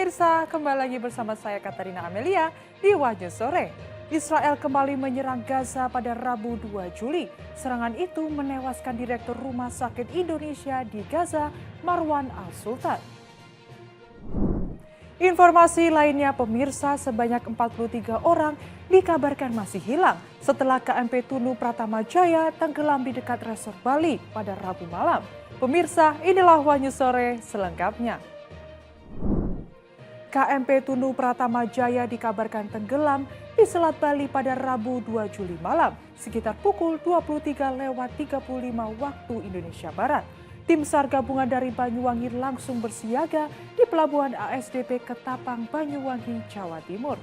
Pemirsa, kembali lagi bersama saya Katarina Amelia di Wahyu Sore. Israel kembali menyerang Gaza pada Rabu 2 Juli. Serangan itu menewaskan Direktur Rumah Sakit Indonesia di Gaza, Marwan Al-Sultan. Informasi lainnya, pemirsa, sebanyak 43 orang dikabarkan masih hilang setelah KMP Tunu Pratama Jaya tenggelam di dekat resort Bali pada Rabu malam. Pemirsa, inilah Wahyu Sore selengkapnya. KMP Tunu Pratama Jaya dikabarkan tenggelam di Selat Bali pada Rabu 2 Juli malam, sekitar pukul 23.35 waktu Indonesia Barat. Tim SAR gabungan dari Banyuwangi langsung bersiaga di Pelabuhan ASDP Ketapang, Banyuwangi, Jawa Timur.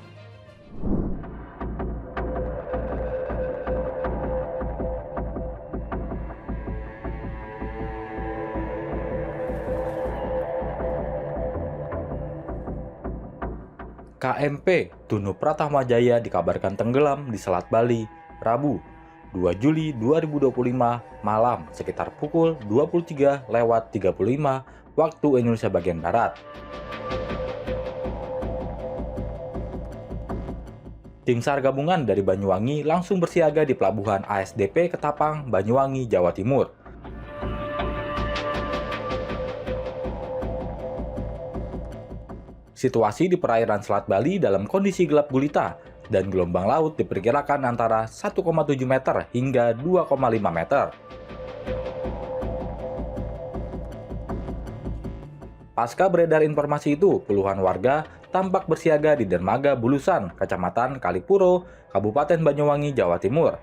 KMP Tunu Pratama Jaya dikabarkan tenggelam di Selat Bali, Rabu 2 Juli 2025 malam sekitar pukul 23.35 waktu Indonesia bagian Barat. Tim SAR gabungan dari Banyuwangi langsung bersiaga di Pelabuhan ASDP Ketapang, Banyuwangi, Jawa Timur. Situasi di perairan Selat Bali dalam kondisi gelap gulita dan gelombang laut diperkirakan antara 1,7 meter hingga 2,5 meter. Pasca beredar informasi itu, puluhan warga tampak bersiaga di dermaga Bulusan, Kecamatan Kalipuro, Kabupaten Banyuwangi, Jawa Timur.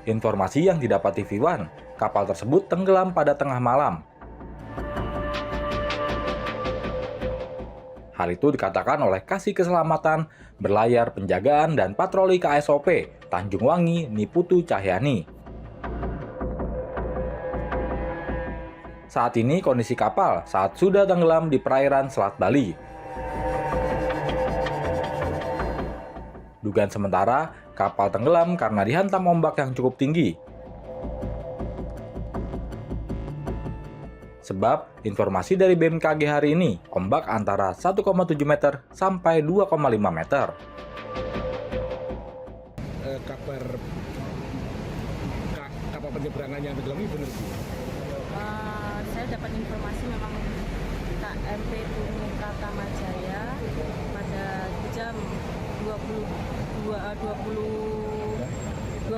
Informasi yang didapati Viwan, kapal tersebut tenggelam pada tengah malam. Hal itu dikatakan oleh Kasih Keselamatan, Berlayar, Penjagaan, dan Patroli KSOP, Tanjung Wangi, Niputu Cahyani. Saat ini kondisi kapal saat sudah tenggelam di perairan Selat Bali. Dugaan sementara, kapal tenggelam karena dihantam ombak yang cukup tinggi. Sebab informasi dari BMKG hari ini, ombak antara 1,7 meter sampai 2,5 meter. Kapal penyeberangan yang tenggelam ini benar sih? Saya dapat informasi memang KMP Tunu Pratama Jaya pada jam 23.17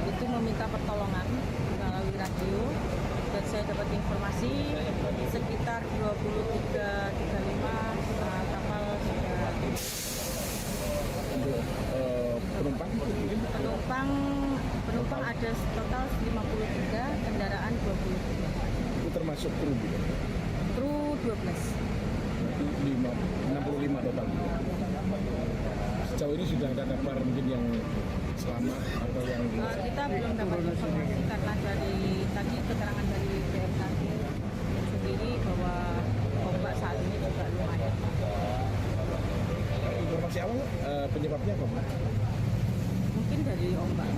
itu meminta pertolongan melalui radio. Dan saya dapat informasi sekitar 23.35 kapal sudah penumpang ada total 53, kendaraan 23. Itu termasuk kru gitu? Kru 12. 65 total. Sejauh ini sudah ada kabar mungkin yang selamat atau yang kita belum dapat informasi karena dari tadi keterangan dari BMKG sendiri bahwa ombak saat ini juga lumayan. Informasi awal penyebabnya apa, Pak? Mungkin dari ombak.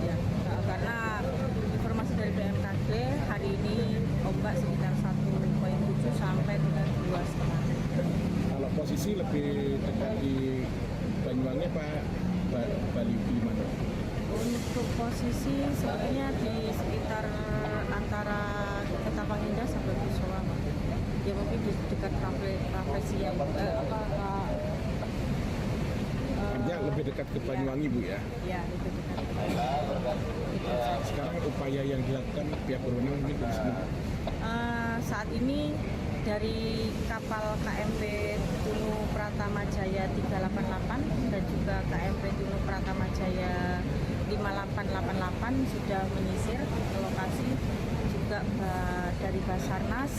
Ya, karena informasi dari BMKG hari ini ombak sekitar 1,7 sampai dengan 2,5. Kalau posisi lebih dekat di Banyuwangi apa Bali di mana? Untuk posisi sebenarnya di sekitar antara Ketapang Indah sampai Kusowa. Ya mungkin di dekat profesi yang Artinya lebih dekat ke Banyuwangi, Bu ya? Ya, itu dekat. Sekarang upaya yang dilakukan pihak berwenang mungkin dari sini? Saat ini dari kapal KMP Tunu Pratama Jaya 388 dan juga KMP Tunu Pratama Jaya 5888 sudah menyisir ke lokasi, juga dari Basarnas,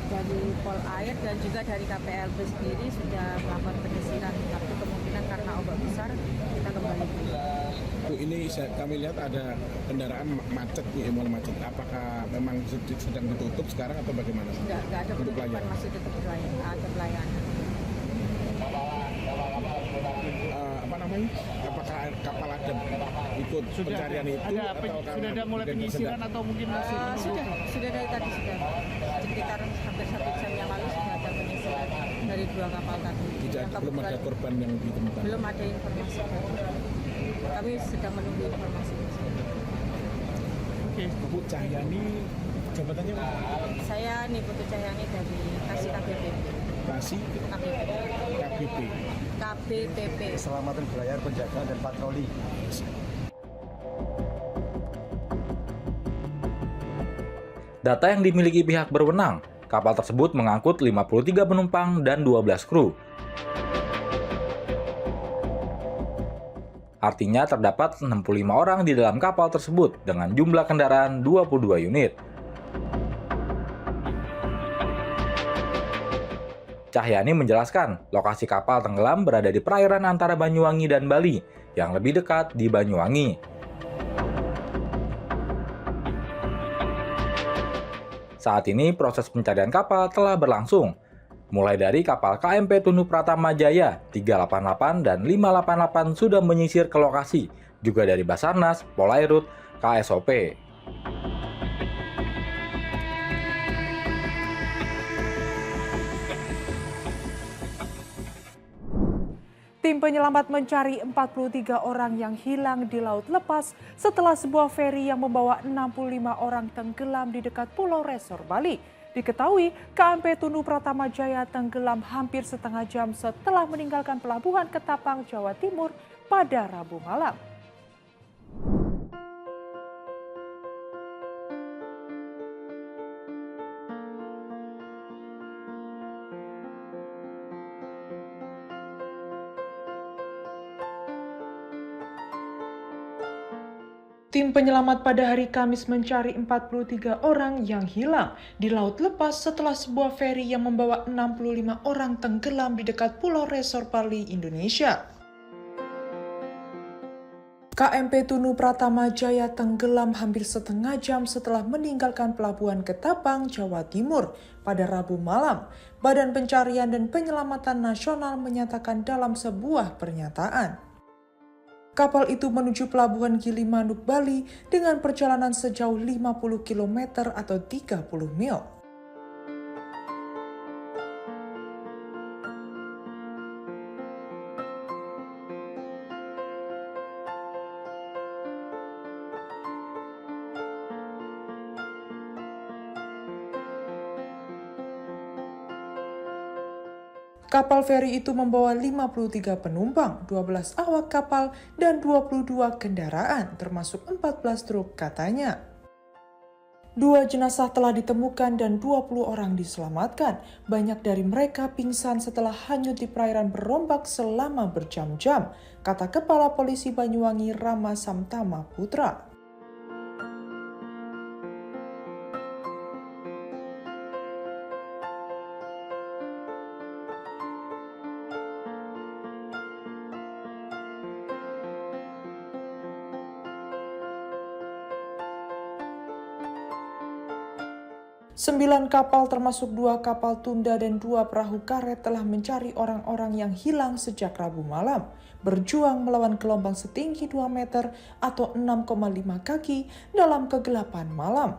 dari Pol Air dan juga dari KPLB sendiri sudah melakukan penyisiran, tapi kemungkinan karena ombak besar kita kembali. Bu, ini kami lihat ada kendaraan macet nih, mal macet. Apakah memang sedang ditutup sekarang atau bagaimana? Enggak ada penutupan, masih tetap pelayanan. apa namanya? Apakah kapal Adem ikut pencarian itu sudah ada mulai penyisiran atau mungkin masih Sudah dari tadi sudah sekitar hampir 1 jam yang lalu sudah ada penyisiran dari 2 kapal tadi. belum ada korban yang ditemukan? Belum ada informasi. Kami sedang menunggu informasi. Oke. Bu Cahyani jabatannya apa? Saya Putu Cahyani dari Kasih KBP. Kasih KBP. KBPP. Keselamatan berlayar, penjagaan dan patroli. Data yang dimiliki pihak berwenang, kapal tersebut mengangkut 53 penumpang dan 12 kru. Artinya terdapat 65 orang di dalam kapal tersebut dengan jumlah kendaraan 22 unit. Cahyani menjelaskan, lokasi kapal tenggelam berada di perairan antara Banyuwangi dan Bali, yang lebih dekat di Banyuwangi. Saat ini proses pencarian kapal telah berlangsung, mulai dari kapal KMP Tunu Pratama Jaya 388 dan 588 sudah menyisir ke lokasi, juga dari Basarnas, Polairut, KSOP. Tim penyelamat mencari 43 orang yang hilang di laut lepas setelah sebuah feri yang membawa 65 orang tenggelam di dekat Pulau Resor, Bali. Diketahui KMP Tunu Pratama Jaya tenggelam hampir setengah jam setelah meninggalkan pelabuhan Ketapang, Jawa Timur pada Rabu malam. Tim penyelamat pada hari Kamis mencari 43 orang yang hilang di laut lepas setelah sebuah feri yang membawa 65 orang tenggelam di dekat Pulau Resor, Bali, Indonesia. KMP Tunu Pratama Jaya tenggelam hampir setengah jam setelah meninggalkan pelabuhan Ketapang, Jawa Timur pada Rabu malam. Badan Pencarian dan Penyelamatan Nasional menyatakan dalam sebuah pernyataan. Kapal itu menuju pelabuhan Gilimanuk, Bali dengan perjalanan sejauh 50 km atau 30 mil. Kapal feri itu membawa 53 penumpang, 12 awak kapal, dan 22 kendaraan, termasuk 14 truk katanya. 2 jenazah telah ditemukan dan 20 orang diselamatkan. Banyak dari mereka pingsan setelah hanyut di perairan berombak selama berjam-jam, kata Kepala Polisi Banyuwangi Rama Samtama Putra. Sembilan kapal termasuk 2 kapal tunda dan 2 perahu karet telah mencari orang-orang yang hilang sejak Rabu malam, berjuang melawan gelombang setinggi 2 meter atau 6,5 kaki dalam kegelapan malam.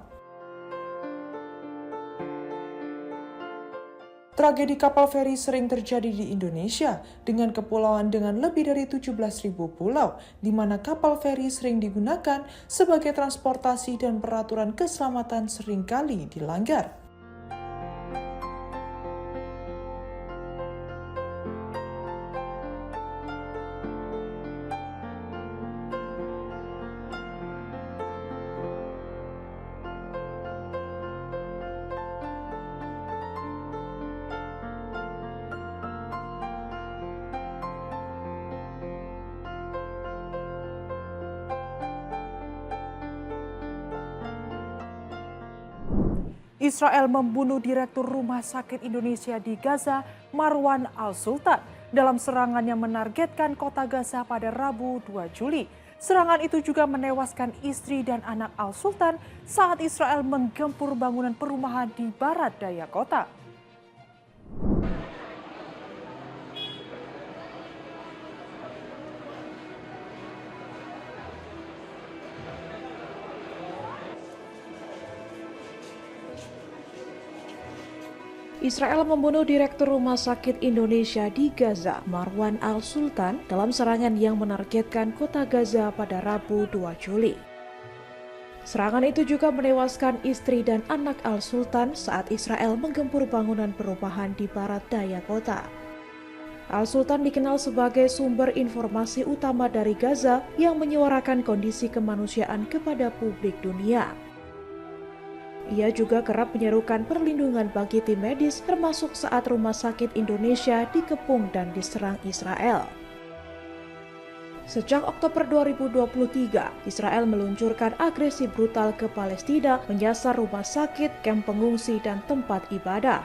Tragedi kapal feri sering terjadi di Indonesia dengan kepulauan dengan lebih dari 17.000 pulau, di mana kapal feri sering digunakan sebagai transportasi dan peraturan keselamatan seringkali dilanggar. Israel membunuh Direktur Rumah Sakit Indonesia di Gaza, Marwan Al-Sultan, dalam serangan yang menargetkan kota Gaza pada Rabu 2 Juli. Serangan itu juga menewaskan istri dan anak Al-Sultan saat Israel menggempur bangunan perumahan di barat daya kota. Israel membunuh Direktur Rumah Sakit Indonesia di Gaza, Marwan Al-Sultan, dalam serangan yang menargetkan kota Gaza pada Rabu 2 Juli. Serangan itu juga menewaskan istri dan anak Al-Sultan saat Israel menggempur bangunan perumahan di barat daya kota. Al-Sultan dikenal sebagai sumber informasi utama dari Gaza yang menyuarakan kondisi kemanusiaan kepada publik dunia. Ia juga kerap menyerukan perlindungan bagi tim medis, termasuk saat Rumah Sakit Indonesia dikepung dan diserang Israel. Sejak Oktober 2023, Israel meluncurkan agresi brutal ke Palestina, menyasar rumah sakit, kamp pengungsi, dan tempat ibadah.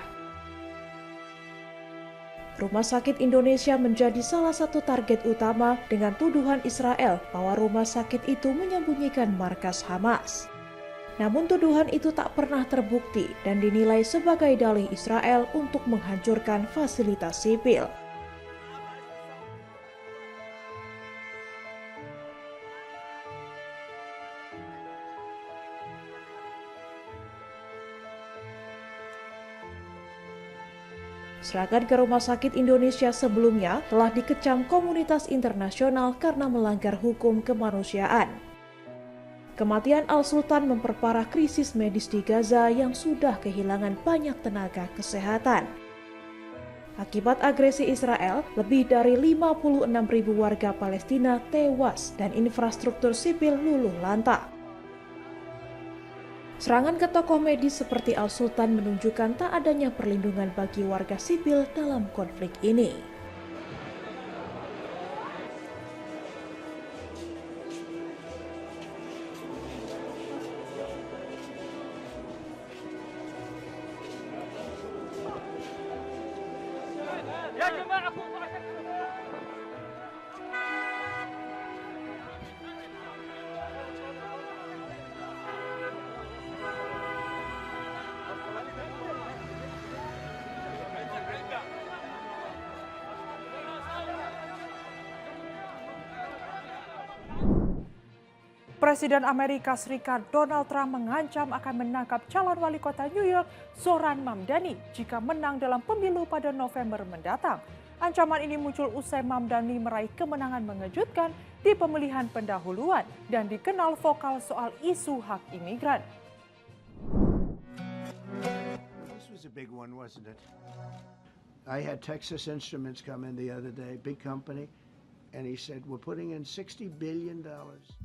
Rumah Sakit Indonesia menjadi salah satu target utama dengan tuduhan Israel bahwa rumah sakit itu menyembunyikan markas Hamas. Namun tuduhan itu tak pernah terbukti dan dinilai sebagai dalih Israel untuk menghancurkan fasilitas sipil. Serangan ke Rumah Sakit Indonesia sebelumnya telah dikecam komunitas internasional karena melanggar hukum kemanusiaan. Kematian Al-Sultan memperparah krisis medis di Gaza yang sudah kehilangan banyak tenaga kesehatan. Akibat agresi Israel, lebih dari 56.000 warga Palestina tewas dan infrastruktur sipil luluh lantak. Serangan ke tokoh medis seperti Al-Sultan menunjukkan tak adanya perlindungan bagi warga sipil dalam konflik ini. Presiden Amerika Serikat Donald Trump mengancam akan menangkap calon wali kota New York, Zohran Mamdani, jika menang dalam pemilu pada November mendatang. Ancaman ini muncul usai Mamdani meraih kemenangan mengejutkan di pemilihan pendahuluan dan dikenal vokal soal isu hak imigran. This was a big one, wasn't it? I had Texas Instruments come in the other day, big company. And he said, we're putting in $60 billion.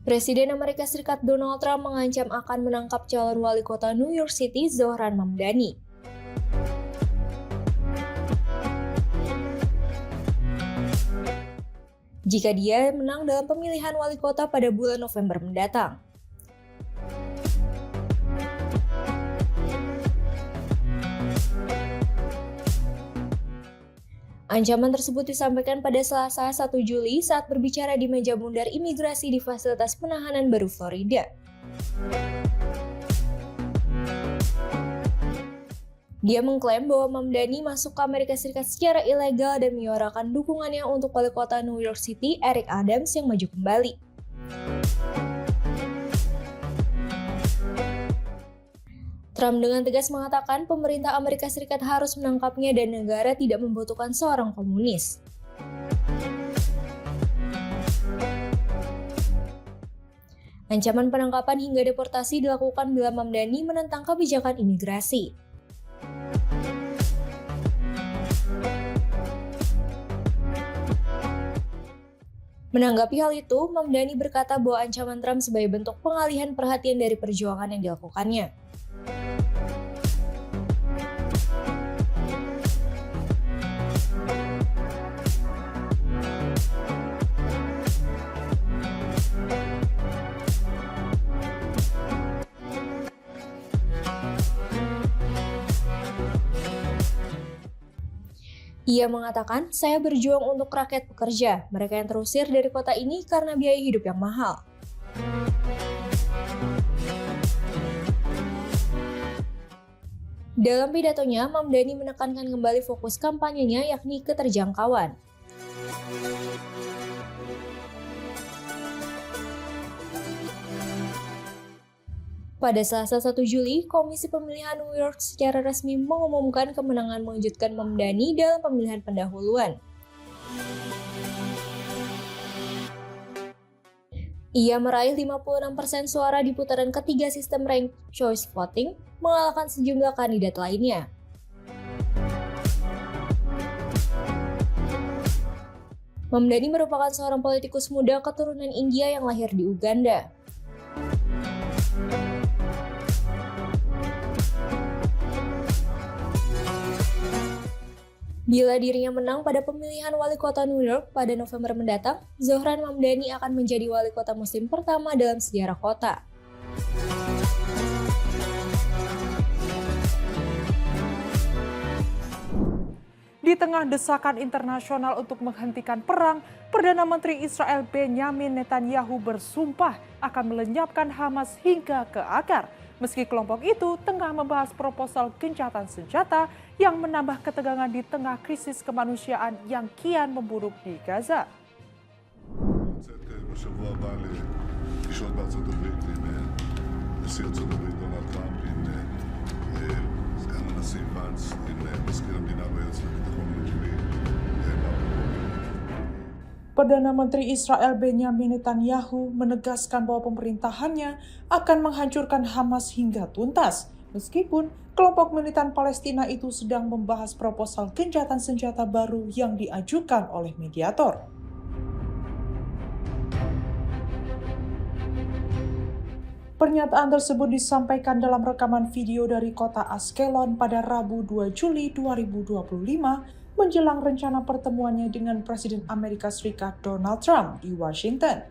Presiden Amerika Serikat Donald Trump mengancam akan menangkap calon wali kota New York City, Zohran Mamdani. Jika dia menang dalam pemilihan wali kota pada bulan November mendatang. Ancaman tersebut disampaikan pada Selasa 1 Juli saat berbicara di meja bundar imigrasi di fasilitas penahanan baru Florida. Dia mengklaim bahwa Mamdani masuk ke Amerika Serikat secara ilegal dan menyuarakan dukungannya untuk wali kota New York City, Eric Adams, yang maju kembali. Trump dengan tegas mengatakan pemerintah Amerika Serikat harus menangkapnya dan negara tidak membutuhkan seorang komunis. Ancaman penangkapan hingga deportasi dilakukan bila Mamdani menentang kebijakan imigrasi. Menanggapi hal itu, Mamdani berkata bahwa ancaman Trump sebagai bentuk pengalihan perhatian dari perjuangan yang dilakukannya. Ia mengatakan, saya berjuang untuk rakyat pekerja, mereka yang terusir dari kota ini karena biaya hidup yang mahal. Dalam pidatonya, Mamdani menekankan kembali fokus kampanyenya yakni keterjangkauan. Pada Selasa 1 Juli, Komisi Pemilihan New York secara resmi mengumumkan kemenangan mengejutkan Mamdani dalam pemilihan pendahuluan. Ia meraih 56% suara di putaran ketiga sistem ranked choice voting, mengalahkan sejumlah kandidat lainnya. Mamdani merupakan seorang politikus muda keturunan India yang lahir di Uganda. Bila dirinya menang pada pemilihan wali kota New York pada November mendatang, Zohran Mamdani akan menjadi wali kota muslim pertama dalam sejarah kota. Di tengah desakan internasional untuk menghentikan perang, Perdana Menteri Israel Benyamin Netanyahu bersumpah akan melenyapkan Hamas hingga ke akar. Meski kelompok itu tengah membahas proposal gencatan senjata yang menambah ketegangan di tengah krisis kemanusiaan yang kian memburuk di Gaza. Perdana Menteri Israel Benyamin Netanyahu menegaskan bahwa pemerintahannya akan menghancurkan Hamas hingga tuntas, meskipun kelompok militan Palestina itu sedang membahas proposal gencatan senjata baru yang diajukan oleh mediator. Pernyataan tersebut disampaikan dalam rekaman video dari kota Ashkelon pada Rabu 2 Juli 2025 menjelang rencana pertemuannya dengan Presiden Amerika Serikat Donald Trump di Washington.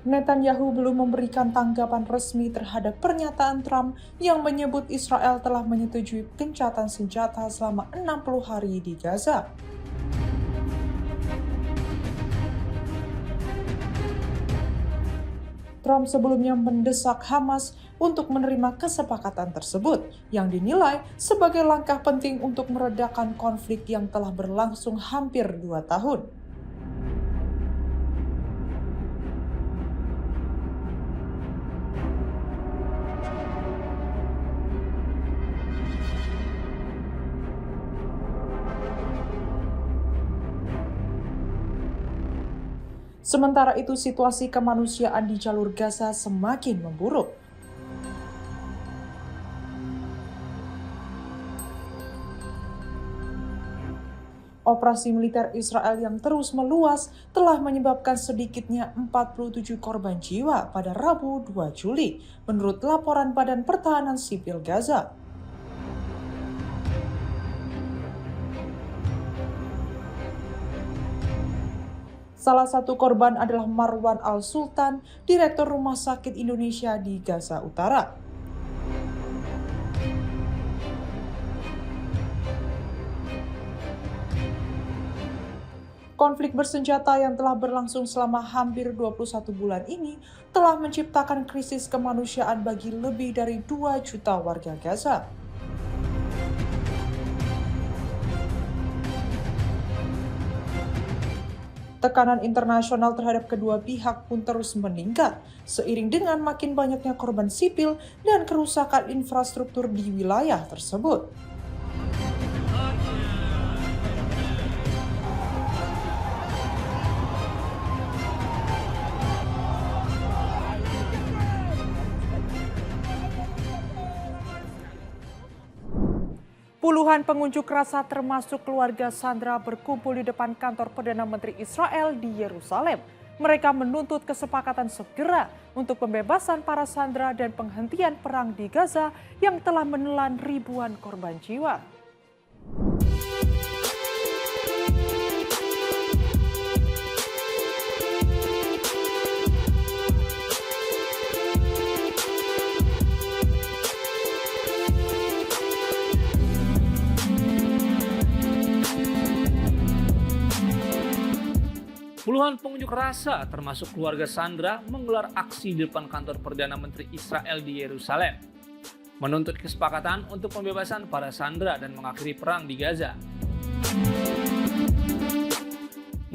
Netanyahu belum memberikan tanggapan resmi terhadap pernyataan Trump yang menyebut Israel telah menyetujui gencatan senjata selama 60 hari di Gaza. Trump sebelumnya mendesak Hamas untuk menerima kesepakatan tersebut yang dinilai sebagai langkah penting untuk meredakan konflik yang telah berlangsung hampir 2 tahun. Sementara itu, situasi kemanusiaan di jalur Gaza semakin memburuk. Operasi militer Israel yang terus meluas telah menyebabkan sedikitnya 47 korban jiwa pada Rabu 2 Juli, menurut laporan Badan Pertahanan Sipil Gaza. Salah satu korban adalah Marwan Al-Sultan, Direktur Rumah Sakit Indonesia di Gaza Utara. Konflik bersenjata yang telah berlangsung selama hampir 21 bulan ini telah menciptakan krisis kemanusiaan bagi lebih dari 2 juta warga Gaza. Tekanan internasional terhadap kedua pihak pun terus meningkat, seiring dengan makin banyaknya korban sipil dan kerusakan infrastruktur di wilayah tersebut. Puluhan pengunjuk rasa termasuk keluarga Sandra berkumpul di depan kantor Perdana Menteri Israel di Yerusalem. Mereka menuntut kesepakatan segera untuk pembebasan para sandera dan penghentian perang di Gaza yang telah menelan ribuan korban jiwa. Puluhan pengunjuk rasa termasuk keluarga Sandra menggelar aksi di depan kantor Perdana Menteri Israel di Yerusalem, menuntut kesepakatan untuk pembebasan para sandera dan mengakhiri perang di Gaza.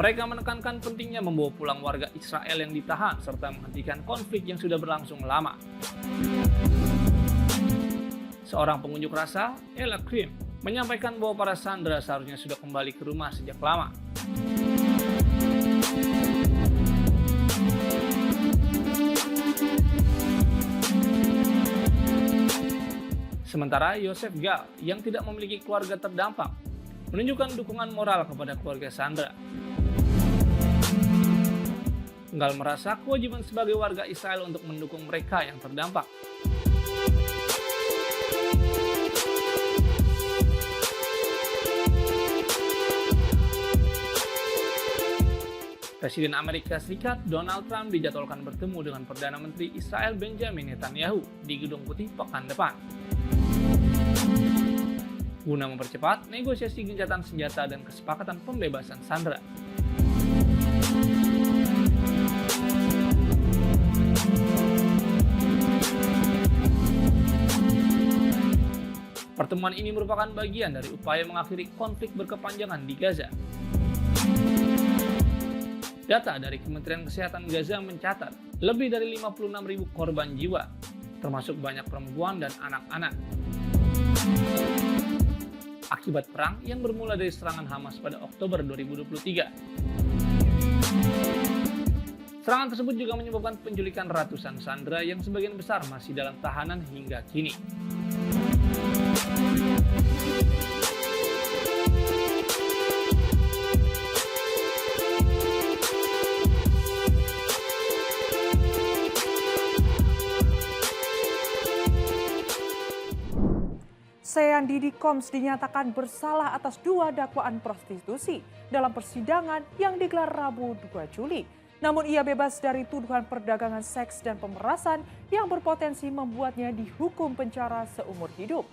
Mereka menekankan pentingnya membawa pulang warga Israel yang ditahan serta menghentikan konflik yang sudah berlangsung lama. Seorang pengunjuk rasa, Ella Krim, menyampaikan bahwa para sandera seharusnya sudah kembali ke rumah sejak lama. Sementara Yosef Gal, yang tidak memiliki keluarga terdampak, menunjukkan dukungan moral kepada keluarga sandera. Gal merasa kewajiban sebagai warga Israel untuk mendukung mereka yang terdampak. Presiden Amerika Serikat Donald Trump dijadwalkan bertemu dengan Perdana Menteri Israel Benjamin Netanyahu di Gedung Putih pekan depan, guna mempercepat negosiasi gencatan senjata dan kesepakatan pembebasan sandera. Pertemuan ini merupakan bagian dari upaya mengakhiri konflik berkepanjangan di Gaza. Data dari Kementerian Kesehatan Gaza mencatat lebih dari 56.000 korban jiwa, termasuk banyak perempuan dan anak-anak, akibat perang yang bermula dari serangan Hamas pada Oktober 2023. Serangan tersebut juga menyebabkan penculikan ratusan sandera yang sebagian besar masih dalam tahanan hingga kini. Sean Diddy Combs dinyatakan bersalah atas 2 dakwaan prostitusi dalam persidangan yang digelar Rabu 2 Juli. Namun ia bebas dari tuduhan perdagangan seks dan pemerasan yang berpotensi membuatnya dihukum penjara seumur hidup.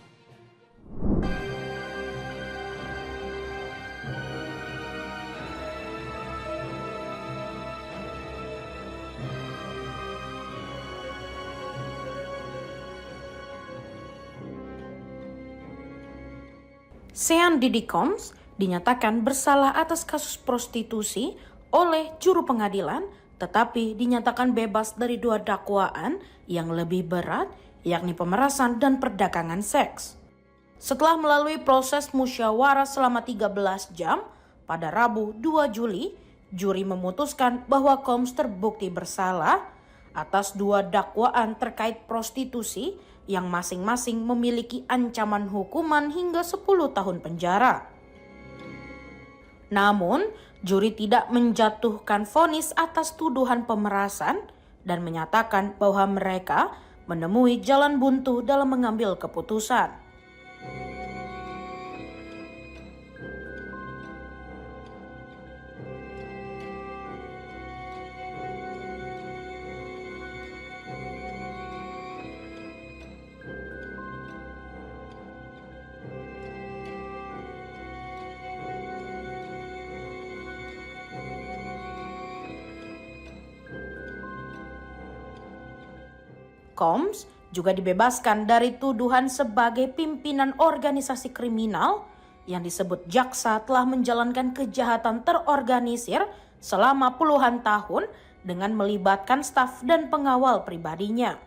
Sean Diddy Combs dinyatakan bersalah atas kasus prostitusi oleh juru pengadilan, tetapi dinyatakan bebas dari 2 dakwaan yang lebih berat, yakni pemerasan dan perdagangan seks. Setelah melalui proses musyawarah selama 13 jam, pada Rabu 2 Juli, juri memutuskan bahwa Combs terbukti bersalah atas 2 dakwaan terkait prostitusi yang masing-masing memiliki ancaman hukuman hingga 10 tahun penjara. Namun, juri tidak menjatuhkan vonis atas tuduhan pemerasan dan menyatakan bahwa mereka menemui jalan buntu dalam mengambil keputusan. Combs juga dibebaskan dari tuduhan sebagai pimpinan organisasi kriminal yang disebut jaksa telah menjalankan kejahatan terorganisir selama puluhan tahun dengan melibatkan staf dan pengawal pribadinya.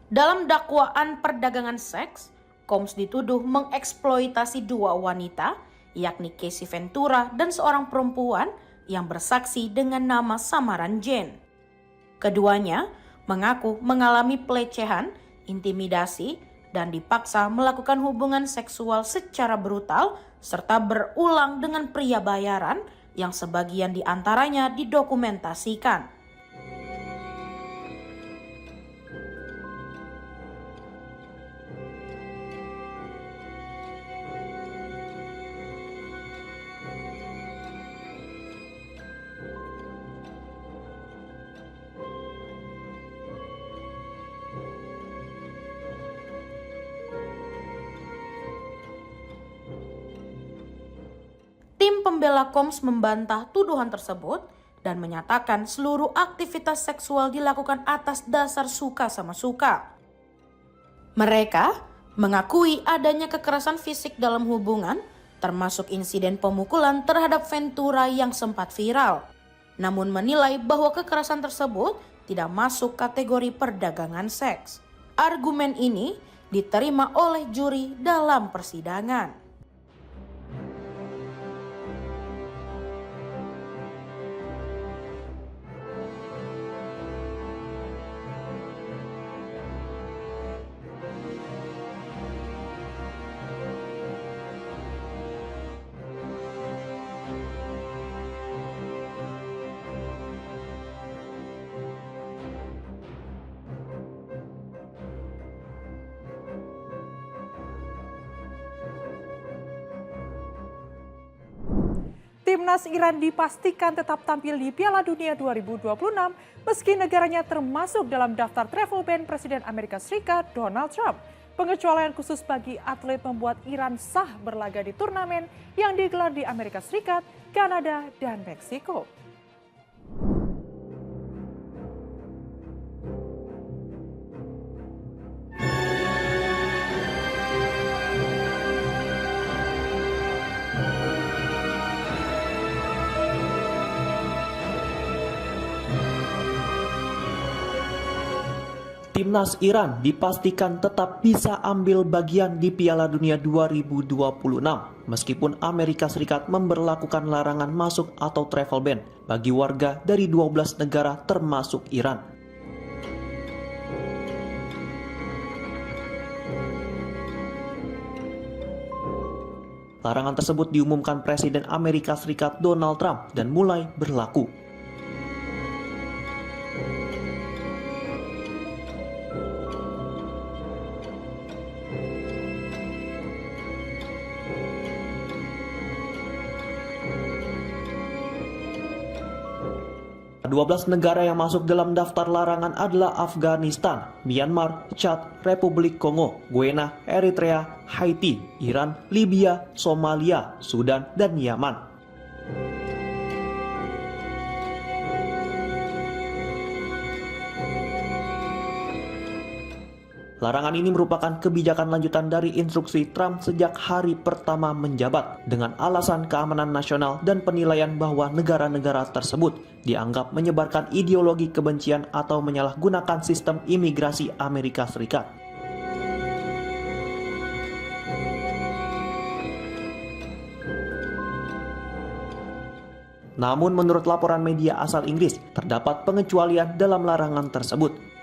Dalam dakwaan perdagangan seks, Combs dituduh mengeksploitasi 2 wanita, yakni Casey Ventura dan seorang perempuan yang bersaksi dengan nama samaran Jane. Keduanya mengaku mengalami pelecehan, intimidasi, dan dipaksa melakukan hubungan seksual secara brutal serta berulang dengan pria bayaran yang sebagian diantaranya didokumentasikan. Tim pembela Combs membantah tuduhan tersebut dan menyatakan seluruh aktivitas seksual dilakukan atas dasar suka sama suka. Mereka mengakui adanya kekerasan fisik dalam hubungan termasuk insiden pemukulan terhadap Ventura yang sempat viral, namun menilai bahwa kekerasan tersebut tidak masuk kategori perdagangan seks. Argumen ini diterima oleh juri dalam persidangan. Timnas Iran dipastikan tetap tampil di Piala Dunia 2026 meski negaranya termasuk dalam daftar travel ban Presiden Amerika Serikat Donald Trump. Pengecualian khusus bagi atlet membuat Iran sah berlaga di turnamen yang digelar di Amerika Serikat, Kanada, dan Meksiko. Timnas Iran dipastikan tetap bisa ambil bagian di Piala Dunia 2026 meskipun Amerika Serikat memberlakukan larangan masuk atau travel ban bagi warga dari 12 negara termasuk Iran. Larangan tersebut diumumkan Presiden Amerika Serikat Donald Trump dan mulai berlaku. Kedua 12 negara yang masuk dalam daftar larangan adalah Afghanistan, Myanmar, Chad, Republik Kongo, Guinea, Eritrea, Haiti, Iran, Libya, Somalia, Sudan, dan Yaman. Larangan ini merupakan kebijakan lanjutan dari instruksi Trump sejak hari pertama menjabat dengan alasan keamanan nasional dan penilaian bahwa negara-negara tersebut dianggap menyebarkan ideologi kebencian atau menyalahgunakan sistem imigrasi Amerika Serikat. Namun menurut laporan media asal Inggris, terdapat pengecualian dalam larangan tersebut.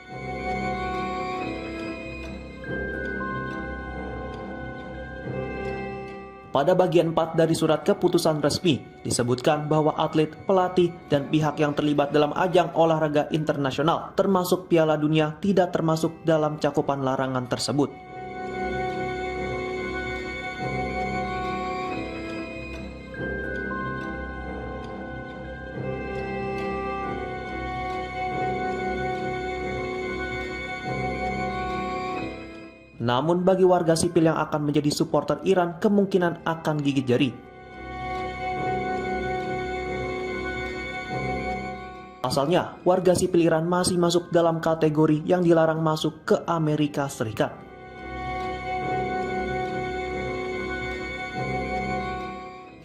Pada bagian 4 dari surat keputusan resmi, disebutkan bahwa atlet, pelatih, dan pihak yang terlibat dalam ajang olahraga internasional, termasuk Piala Dunia, tidak termasuk dalam cakupan larangan tersebut. Namun bagi warga sipil yang akan menjadi supporter Iran kemungkinan akan gigit jari. Asalnya, warga sipil Iran masih masuk dalam kategori yang dilarang masuk ke Amerika Serikat.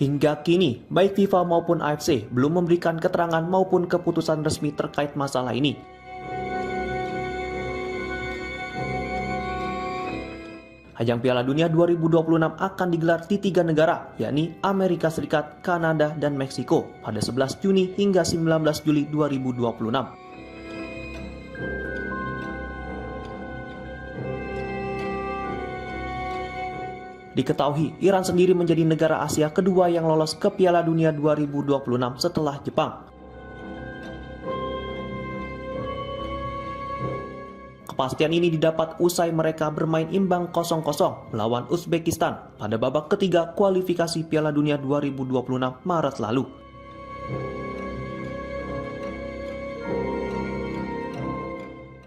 Hingga kini, baik FIFA maupun AFC belum memberikan keterangan maupun keputusan resmi terkait masalah ini. Ajang Piala Dunia 2026 akan digelar di 3 negara, yakni Amerika Serikat, Kanada, dan Meksiko pada 11 Juni hingga 19 Juli 2026. Diketahui, Iran sendiri menjadi negara Asia kedua yang lolos ke Piala Dunia 2026 setelah Jepang. Kepastian ini didapat usai mereka bermain imbang 0-0 melawan Uzbekistan pada babak ketiga kualifikasi Piala Dunia 2026 Maret lalu.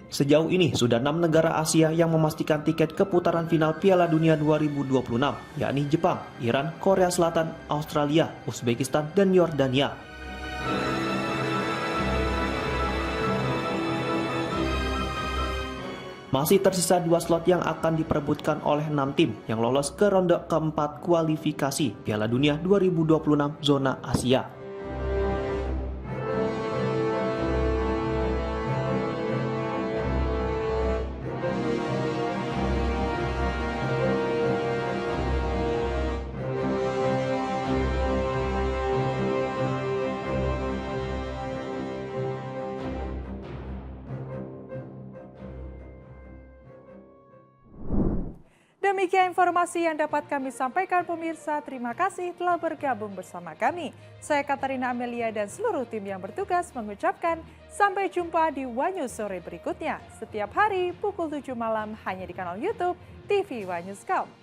Sejauh ini sudah 6 negara Asia yang memastikan tiket ke putaran final Piala Dunia 2026, yakni Jepang, Iran, Korea Selatan, Australia, Uzbekistan, dan Yordania. Masih tersisa 2 slot yang akan diperebutkan oleh 6 tim yang lolos ke ronde keempat kualifikasi Piala Dunia 2026 zona Asia. Demikian informasi yang dapat kami sampaikan pemirsa. Terima kasih telah bergabung bersama kami. Saya Katarina Amelia dan seluruh tim yang bertugas mengucapkan sampai jumpa di Wanyus sore berikutnya. Setiap hari pukul 7 malam hanya di kanal YouTube TV Wanyus.com.